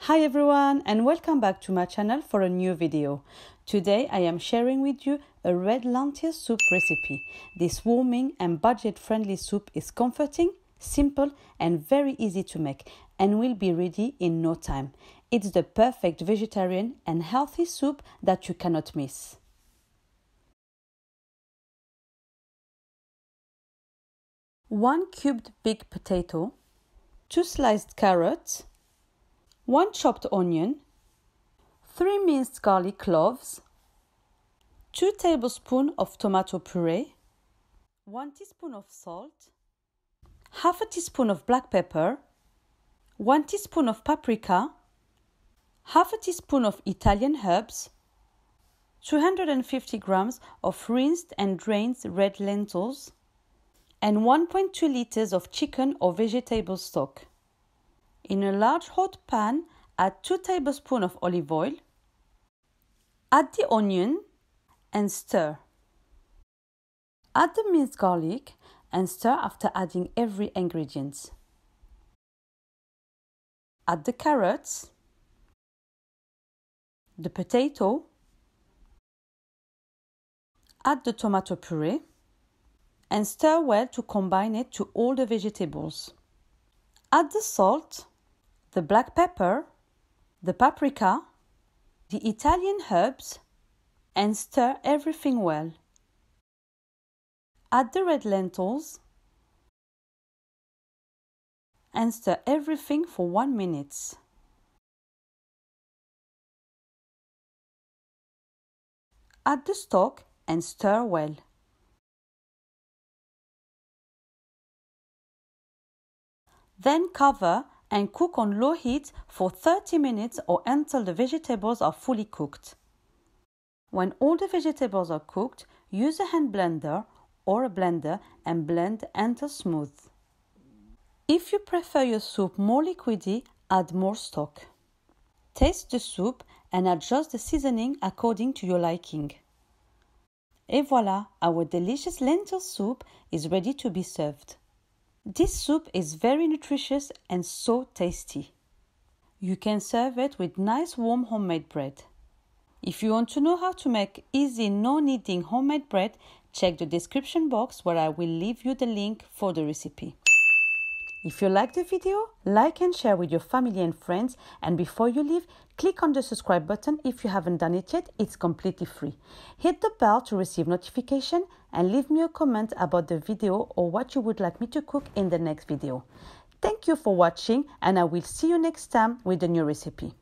Hi everyone and welcome back to my channel for a new video. Today I am sharing with you a red lentil soup recipe. This warming and budget-friendly soup is comforting, simple and very easy to make and will be ready in no time. It's the perfect vegetarian and healthy soup that you cannot miss. One cubed big potato, 2 sliced carrots, 1 chopped onion, 3 minced garlic cloves, 2 tablespoons of tomato puree, 1 teaspoon of salt, half a teaspoon of black pepper, 1 teaspoon of paprika, half a teaspoon of Italian herbs, 250 grams of rinsed and drained red lentils, and 1.2 liters of chicken or vegetable stock. In a large hot pan, add 2 tablespoons of olive oil. Add the onion and stir. Add the minced garlic and stir after adding every ingredient. Add the carrots, the potato, add the tomato puree, and stir well to combine it to all the vegetables. Add the salt, the black pepper, the paprika, the Italian herbs, and stir everything well. Add the red lentils and stir everything for 1 minute. Add the stock and stir well. Then cover and cook on low heat for 30 minutes or until the vegetables are fully cooked. When all the vegetables are cooked, use a hand blender or a blender and blend until smooth. If you prefer your soup more liquidy, add more stock. Taste the soup and adjust the seasoning according to your liking. Et voilà, our delicious lentil soup is ready to be served. This soup is very nutritious and so tasty. You can serve it with nice warm homemade bread. If you want to know how to make easy no-kneading homemade bread, check the description box where I will leave you the link for the recipe. If you like the video, like and share with your family and friends, and before you leave, click on the subscribe button if you haven't done it yet. It's completely free. Hit the bell to receive notification and leave me a comment about the video or what you would like me to cook in the next video. Thank you for watching and I will see you next time with a new recipe.